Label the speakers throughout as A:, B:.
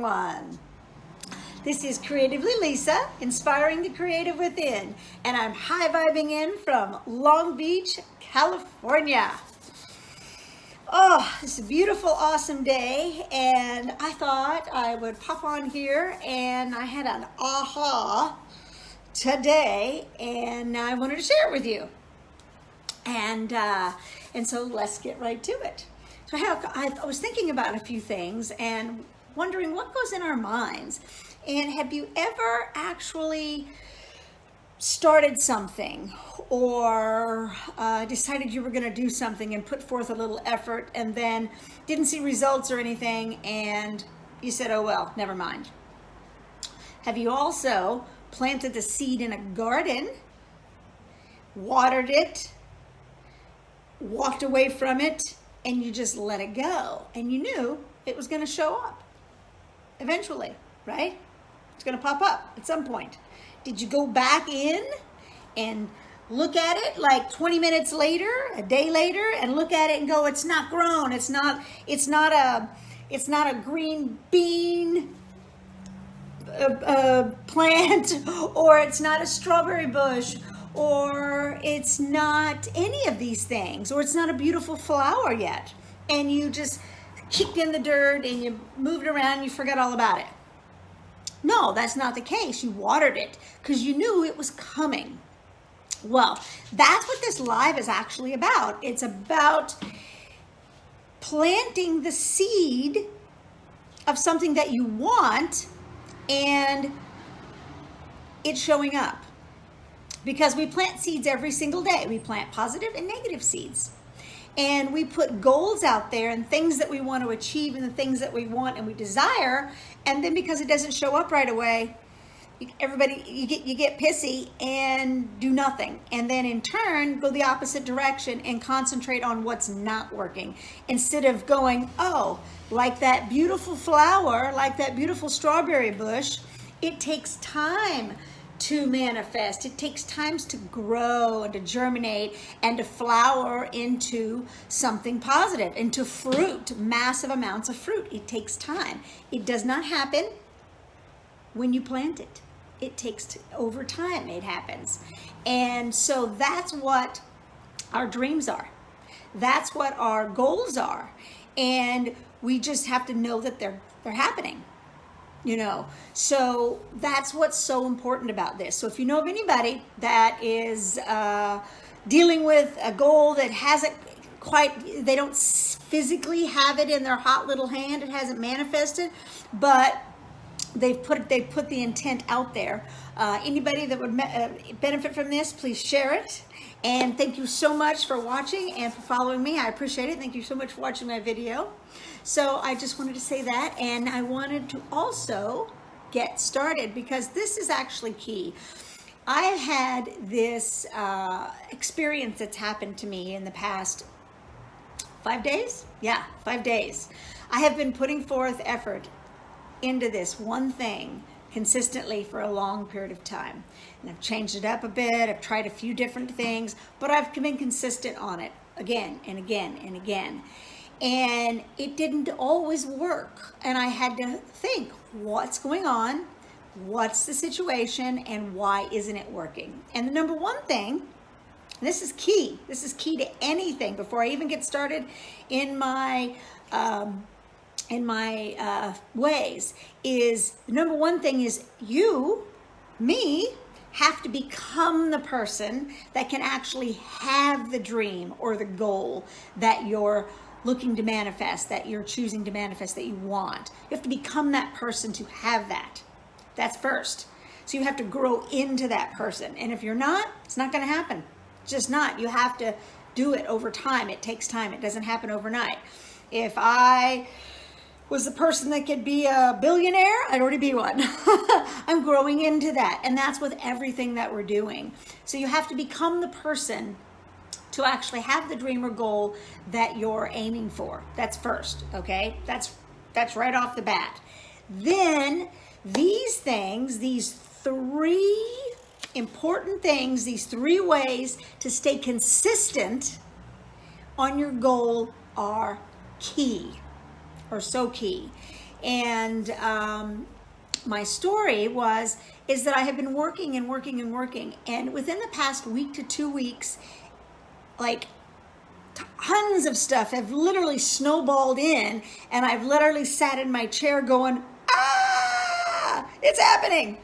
A: everyone. This is Creatively Lisa, inspiring the creative within, and I'm high-vibing in from Long Beach, California. Oh, it's a beautiful, awesome day, and I thought I would pop on here, and I had an aha today, and I wanted to share it with you. And so let's get right to it. So I was thinking about a few things and wondering what goes in our minds. And have you ever actually started something or decided you were going to do something and put forth a little effort and then didn't see results or anything and you said, oh well, never mind? Have you also planted the seed in a garden, watered it, walked away from it, and you just let it go and you knew it was going to show up eventually, right? It's going to pop up at some point. Did you go back in and look at it like 20 minutes later, a day later, and look at it and go, it's not grown. It's not a green bean plant, or it's not a strawberry bush, or it's not any of these things, or it's not a beautiful flower yet. And you just kicked in the dirt and you moved around and you forgot all about it. No, that's not the case. You watered it because you knew it was coming. Well, that's what this live is actually about. It's about planting the seed of something that you want and it's showing up. Because we plant seeds every single day. We plant positive and negative seeds. And we put goals out there and things that we want to achieve and the things that we want and we desire. And then because it doesn't show up right away, you get pissy and do nothing. And then in turn, go the opposite direction and concentrate on what's not working. Instead of going, oh, like that beautiful flower, like that beautiful strawberry bush, it takes time to manifest. It takes time to grow and to germinate and to flower into something positive, into fruit, massive amounts of fruit. It takes time. It does not happen when you plant it. It takes over time it happens. And so that's what our dreams are. That's what our goals are. And we just have to know that they're happening. So that's what's so important about this. So if you know of anybody that is dealing with a goal that hasn't quite, they don't physically have it in their hot little hand, it hasn't manifested, but they've put the intent out there. Anybody that would benefit from this, please share it. And thank you so much for watching and for following me. I appreciate it. Thank you so much for watching my video. So I just wanted to say that, and I wanted to also get started because this is actually key. I've had this experience that's happened to me in the past 5 days. Yeah, 5 days. I have been putting forth effort into this one thing consistently for a long period of time. And I've changed it up a bit. I've tried a few different things, but I've been consistent on it again and again and again. And it didn't always work. And I had to think, what's going on? What's the situation? And why isn't it working? And the number one thing, this is key to anything before I even get started in my ways, is the number one thing is me, have to become the person that can actually have the dream or the goal that you're looking to manifest, that you're choosing to manifest, that you want. You have to become that person to have that. That's first. So you have to grow into that person. And if you're not, it's not going to happen. It's just not. You have to do it over time. It takes time. It doesn't happen overnight. If I was the person that could be a billionaire, I'd already be one. I'm growing into that. And that's with everything that we're doing. So you have to become the person to actually have the dream or goal that you're aiming for. That's first, okay? That's right off the bat. Then these things, these three important things, these three ways to stay consistent on your goal are key, or so key. And my story is that I have been working and working and working. And within the past week to 2 weeks, like tons of stuff have literally snowballed in, and I've literally sat in my chair going, it's happening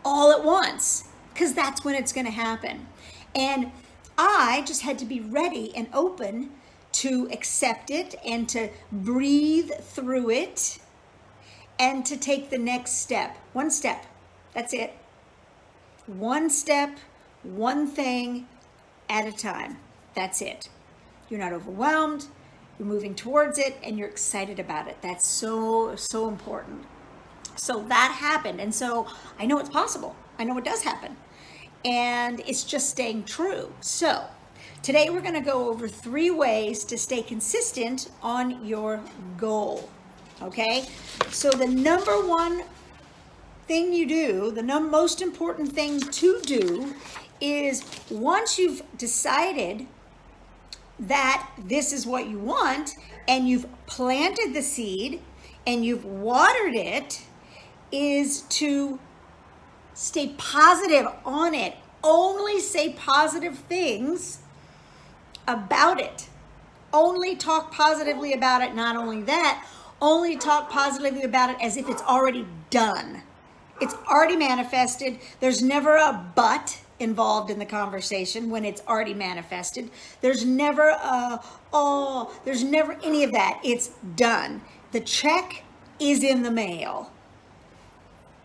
A: all at once, because that's when it's going to happen. And I just had to be ready and open to accept it and to breathe through it and to take the next step. One step. That's it. One step, one thing at a time. That's it. You're not overwhelmed. You're moving towards it and you're excited about it. That's so, so important. So that happened. And so I know it's possible. I know it does happen. And it's just staying true. So today we're going to go over 3 ways to stay consistent on your goal. Okay? So the number one thing you do, the most important thing to do is once you've decided that this is what you want and you've planted the seed and you've watered it, is to stay positive on it. Only say positive things about it. Only talk positively about it. Not only that, only talk positively about it as if it's already done. It's already manifested. There's never a but involved in the conversation when it's already manifested. There's never there's never any of that. It's done. The check is in the mail.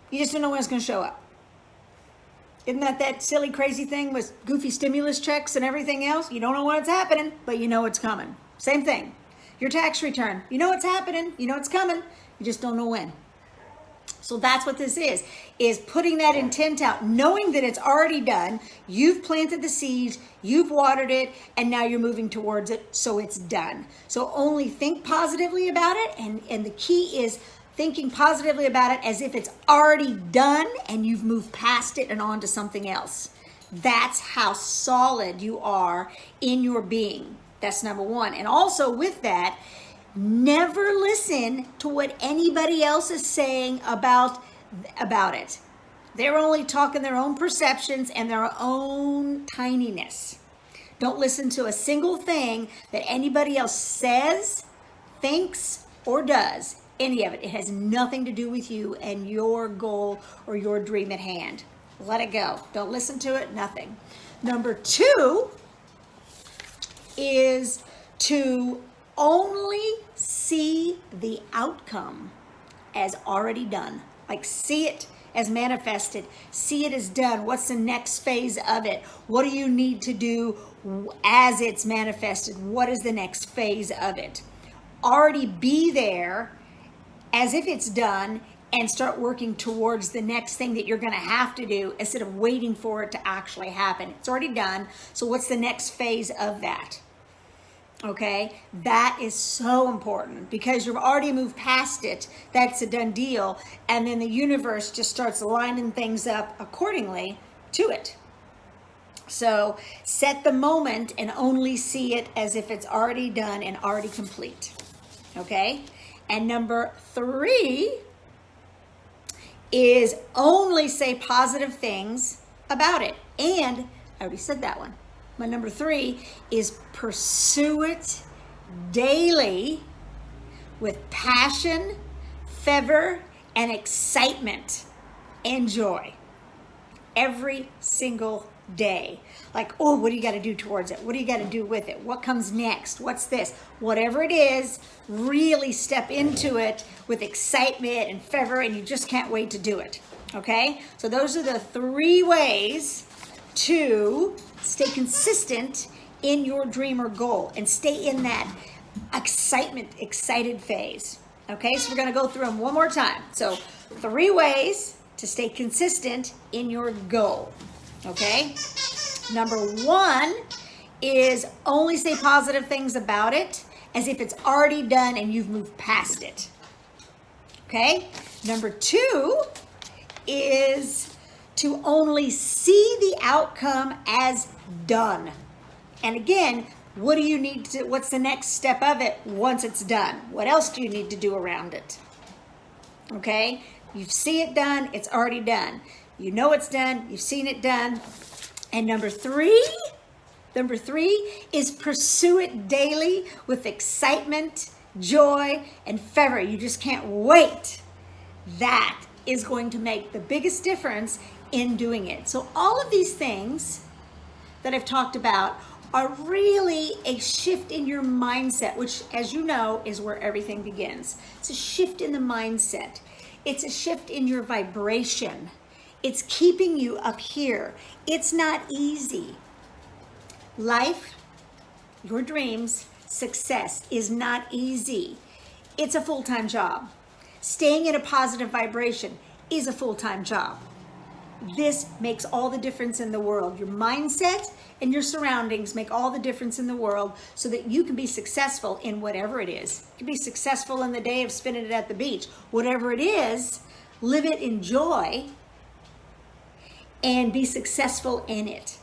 A: You just don't know when it's going to show up. Isn't that silly, crazy thing with goofy stimulus checks and everything else? You don't know when it's happening, but you know it's coming. Same thing. Your tax return. You know it's happening. You know it's coming. You just don't know when. So that's what this is putting that intent out, knowing that it's already done. You've planted the seeds, you've watered it, and now you're moving towards it, so it's done. So only think positively about it, and the key is thinking positively about it as if it's already done and you've moved past it and on to something else. That's how solid you are in your being. That's number one. And also with that, never listen to what anybody else is saying about it. They're only talking their own perceptions and their own tininess. Don't listen to a single thing that anybody else says, thinks, or does. Any of it. It has nothing to do with you and your goal or your dream at hand. Let it go. Don't listen to it. Nothing. Number 2 is to only see the outcome as already done. Like see it as manifested. See it as done. What's the next phase of it? What do you need to do as it's manifested? What is the next phase of it? Already be there as if it's done and start working towards the next thing that you're going to have to do instead of waiting for it to actually happen. It's already done. So what's the next phase of that? Okay, that is so important because you've already moved past it. That's a done deal. And then the universe just starts lining things up accordingly to it. So set the moment and only see it as if it's already done and already complete. Okay? And number 3 is only say positive things about it. And I already said that one. My number 3 is pursue it daily with passion, fervor, and excitement and joy. Every single day. Like, oh, what do you got to do towards it? What do you got to do with it? What comes next? What's this? Whatever it is, really step into it with excitement and fervor, and you just can't wait to do it. Okay? So those are the 3 ways to stay consistent in your dream or goal and stay in that excited phase. Okay? So we're going to go through them one more time. So 3 ways to stay consistent in your goal. Okay? Number 1 is only say positive things about it as if it's already done and you've moved past it. Okay? Number 2 is to only see the outcome as done. And again, what do you need to, what's the next step of it once it's done? What else do you need to do around it? Okay? You see it done, it's already done. You know it's done, you've seen it done. And number three is pursue it daily with excitement, joy, and fervor. You just can't wait. That is going to make the biggest difference in doing it. So all of these things that I've talked about are really a shift in your mindset, which, as you know, is where everything begins. It's a shift in the mindset. It's a shift in your vibration. It's keeping you up here. It's not easy. Life, your dreams, success is not easy. It's a full-time job. Staying in a positive vibration is a full-time job. This makes all the difference in the world. Your mindset and your surroundings make all the difference in the world so that you can be successful in whatever it is. You can be successful in the day of spending it at the beach. Whatever it is, live it in joy and be successful in it.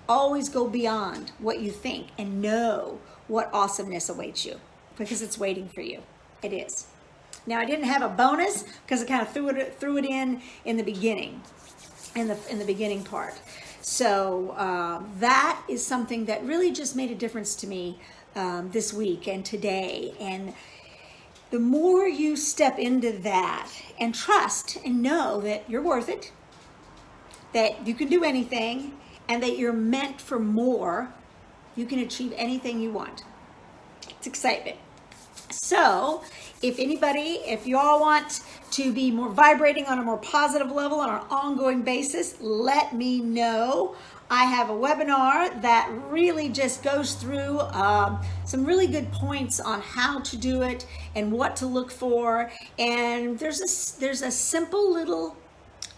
A: Always go beyond what you think and know what awesomeness awaits you, because it's waiting for you. It is. Now, I didn't have a bonus because I kind of threw it in the beginning, in the beginning part. So that is something that really just made a difference to me this week and today. And the more you step into that and trust and know that you're worth it, that you can do anything, and that you're meant for more, you can achieve anything you want. It's excitement. So if you all want to be more vibrating on a more positive level on an ongoing basis, let me know. I have a webinar that really just goes through some really good points on how to do it and what to look for. And there's a simple little,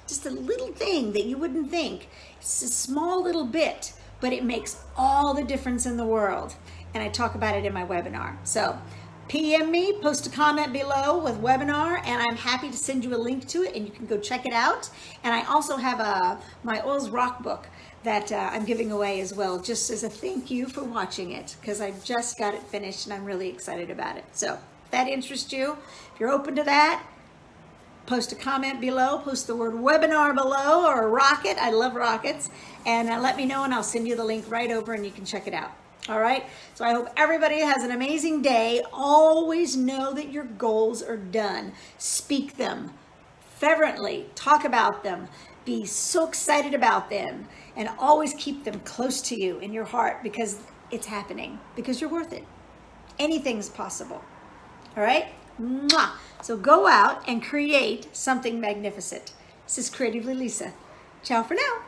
A: just a little thing that you wouldn't think. It's a small little bit, but it makes all the difference in the world. And I talk about it in my webinar. So PM me, post a comment below with webinar, and I'm happy to send you a link to it and you can go check it out. And I also have my Oils Rock book that I'm giving away as well, just as a thank you for watching it, because I just got it finished and I'm really excited about it. So if that interests you, if you're open to that, post a comment below, post the word webinar below or rocket. I love rockets. And let me know and I'll send you the link right over and you can check it out. All right. So I hope everybody has an amazing day. Always know that your goals are done. Speak them fervently. Talk about them. Be so excited about them and always keep them close to you in your heart, because it's happening, because you're worth it. Anything's possible. All right. Mwah. So go out and create something magnificent. This is Creatively Lisa. Ciao for now.